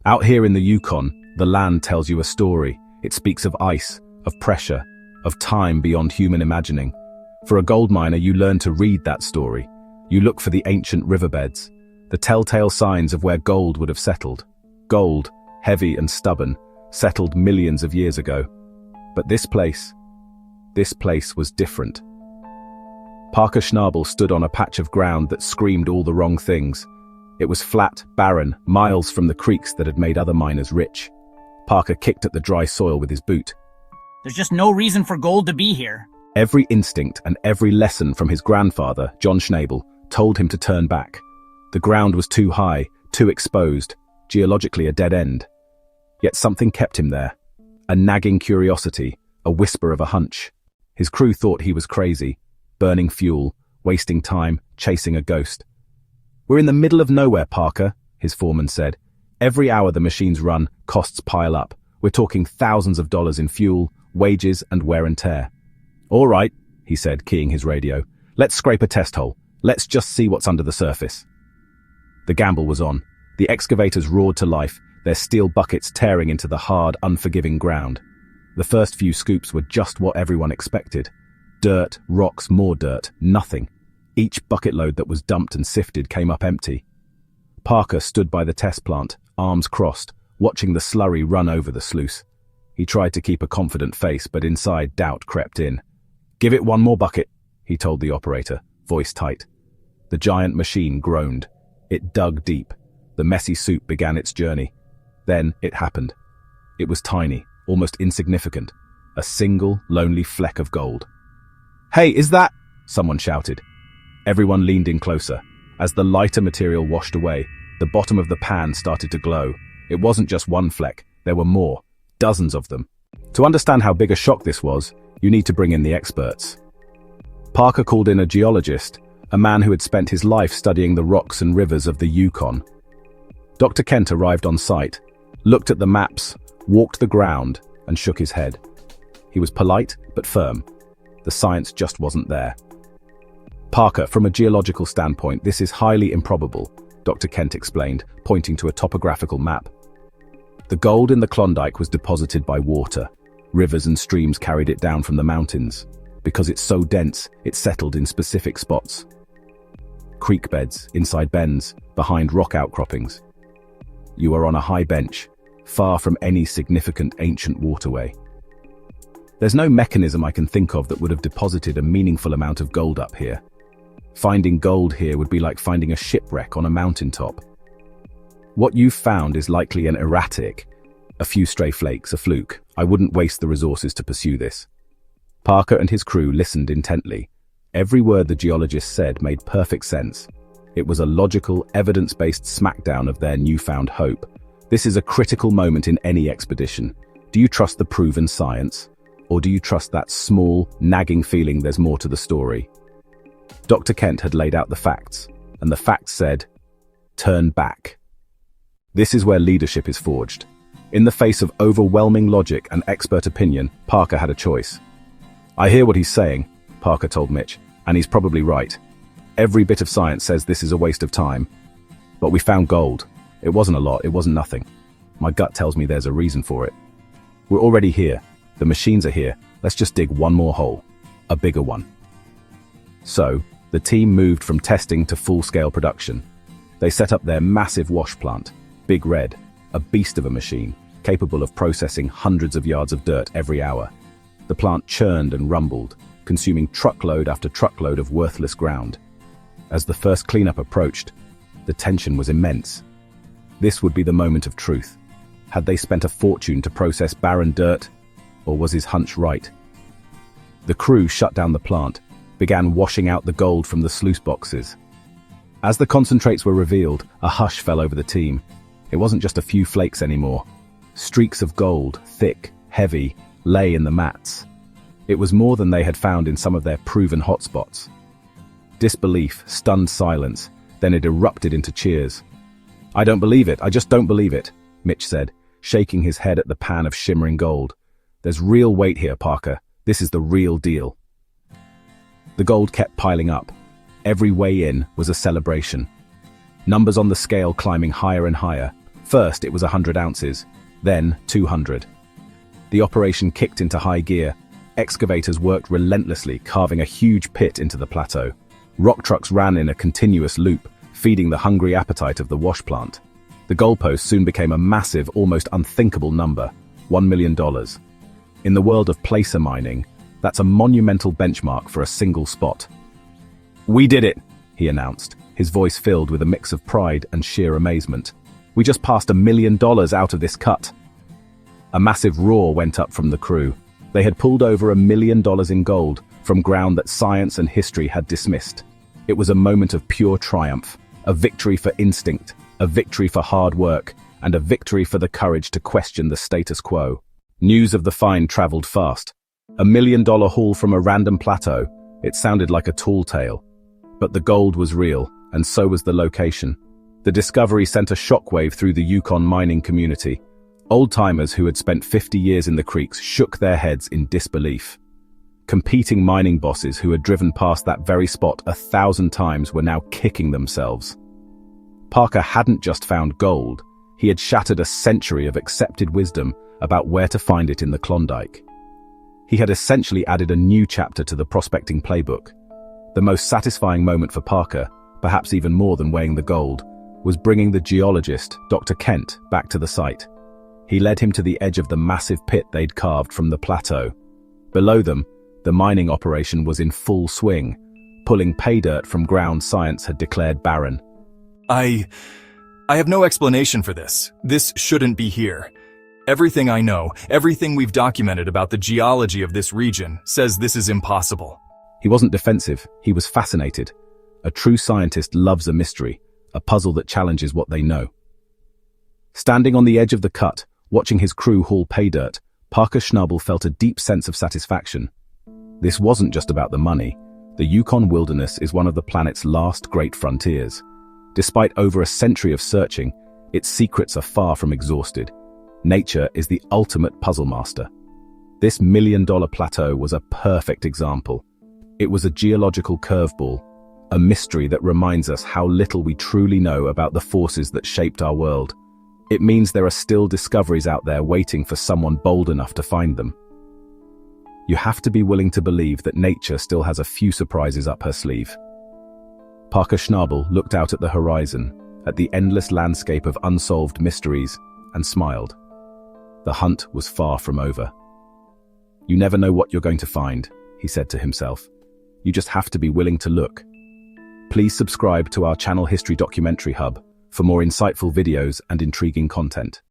Out here in the Yukon, the land tells you a story. It speaks of ice, of pressure, of time beyond human imagining. For a gold miner, you learn to read that story. You look for the ancient riverbeds, the telltale signs of where gold would have settled. Gold, heavy and stubborn, settled millions of years ago. But this place was different. Parker Schnabel stood on a patch of ground that screamed all the wrong things. It was flat, barren, miles from the creeks that had made other miners rich. Parker kicked at the dry soil with his boot. There's just no reason for gold to be here. Every instinct and every lesson from his grandfather, John Schnabel, told him to turn back. The ground was too high, too exposed, geologically a dead end. Yet something kept him there. A nagging curiosity, a whisper of a hunch. His crew thought he was crazy, burning fuel, wasting time, chasing a ghost. "We're in the middle of nowhere, Parker," his foreman said. "Every hour the machines run, costs pile up. We're talking thousands of dollars in fuel, wages, and wear and tear." "All right," he said, keying his radio. "Let's scrape a test hole. Let's just see what's under the surface." The gamble was on. The excavators roared to life, their steel buckets tearing into the hard, unforgiving ground. The first few scoops were just what everyone expected. Dirt, rocks, more dirt, nothing. Each bucket load that was dumped and sifted came up empty. Parker stood by the test plant, arms crossed, watching the slurry run over the sluice. He tried to keep a confident face, but inside doubt crept in. "Give it one more bucket," he told the operator, voice tight. The giant machine groaned. It dug deep. The messy soup began its journey. Then it happened. It was tiny, almost insignificant. A single, lonely fleck of gold. "Hey, is that?" someone shouted. Everyone leaned in closer. As the lighter material washed away, the bottom of the pan started to glow. It wasn't just one fleck, there were more, dozens of them. To understand how big a shock this was, you need to bring in the experts. Parker called in a geologist, a man who had spent his life studying the rocks and rivers of the Yukon. Dr. Kent arrived on site, looked at the maps, walked the ground, and shook his head. He was polite, but firm. The science just wasn't there. "Parker, from a geological standpoint, this is highly improbable," Dr. Kent explained, pointing to a topographical map. The gold in the Klondike was deposited by water. Rivers and streams carried it down from the mountains. Because it's so dense, it settled in specific spots. Creek beds, inside bends, behind rock outcroppings. You are on a high bench, far from any significant ancient waterway. There's no mechanism I can think of that would have deposited a meaningful amount of gold up here. Finding gold here would be like finding a shipwreck on a mountaintop. What you've found is likely an erratic, a few stray flakes, a fluke. I wouldn't waste the resources to pursue this. Parker and his crew listened intently. Every word the geologist said made perfect sense. It was a logical, evidence-based smackdown of their newfound hope. This is a critical moment in any expedition. Do you trust the proven science? Or do you trust that small, nagging feeling there's more to the story? Dr. Kent had laid out the facts, and the facts said, turn back. This is where leadership is forged. In the face of overwhelming logic and expert opinion, Parker had a choice. "I hear what he's saying," Parker told Mitch, "and he's probably right. Every bit of science says this is a waste of time. But we found gold. It wasn't a lot, it wasn't nothing. My gut tells me there's a reason for it. We're already here. The machines are here. Let's just dig one more hole. A bigger one." So, the team moved from testing to full-scale production. They set up their massive wash plant, Big Red, a beast of a machine, capable of processing hundreds of yards of dirt every hour. The plant churned and rumbled, consuming truckload after truckload of worthless ground. As the first cleanup approached, the tension was immense. This would be the moment of truth. Had they spent a fortune to process barren dirt, or was his hunch right? The crew shut down the plant, began washing out the gold from the sluice boxes. As the concentrates were revealed, a hush fell over the team. It wasn't just a few flakes anymore. Streaks of gold, thick, heavy, lay in the mats. It was more than they had found in some of their proven hotspots. Disbelief, stunned silence, then it erupted into cheers. "I don't believe it, I just don't believe it," Mitch said, shaking his head at the pan of shimmering gold. "There's real weight here, Parker. This is the real deal." The gold kept piling up. Every weigh-in was a celebration. Numbers on the scale climbing higher and higher. First, it was 100 ounces, then 200. The operation kicked into high gear. Excavators worked relentlessly, carving a huge pit into the plateau. Rock trucks ran in a continuous loop, feeding the hungry appetite of the wash plant. The goalpost soon became a massive, almost unthinkable number, $1 million. In the world of placer mining, that's a monumental benchmark for a single spot. "We did it," he announced, his voice filled with a mix of pride and sheer amazement. "We just passed $1 million out of this cut." A massive roar went up from the crew. They had pulled over $1 million in gold from ground that science and history had dismissed. It was a moment of pure triumph, a victory for instinct, a victory for hard work, and a victory for the courage to question the status quo. News of the find traveled fast. $1 million haul from a random plateau. It sounded like a tall tale. But the gold was real, and so was the location. The discovery sent a shockwave through the Yukon mining community. Old-timers who had spent 50 years in the creeks shook their heads in disbelief. Competing mining bosses who had driven past that very spot 1,000 times were now kicking themselves. Parker hadn't just found gold, he had shattered a century of accepted wisdom about where to find it in the Klondike. He had essentially added a new chapter to the prospecting playbook. The most satisfying moment for Parker, perhaps even more than weighing the gold, was bringing the geologist, Dr. Kent, back to the site. He led him to the edge of the massive pit they'd carved from the plateau. Below them, the mining operation was in full swing, pulling pay dirt from ground science had declared barren. I have no explanation for this. This shouldn't be here. Everything I know, everything we've documented about the geology of this region says this is impossible. He wasn't defensive, he was fascinated. A true scientist loves a mystery, a puzzle that challenges what they know. Standing on the edge of the cut, watching his crew haul pay dirt, Parker Schnabel felt a deep sense of satisfaction. This wasn't just about the money. The Yukon wilderness is one of the planet's last great frontiers. Despite over a century of searching, its secrets are far from exhausted. Nature is the ultimate puzzle master. This $1 million plateau was a perfect example. It was a geological curveball, a mystery that reminds us how little we truly know about the forces that shaped our world. It means there are still discoveries out there waiting for someone bold enough to find them. You have to be willing to believe that nature still has a few surprises up her sleeve. Parker Schnabel looked out at the horizon, at the endless landscape of unsolved mysteries, and smiled. The hunt was far from over. "You never know what you're going to find," he said to himself. "You just have to be willing to look." Please subscribe to our channel History Documentary Hub for more insightful videos and intriguing content.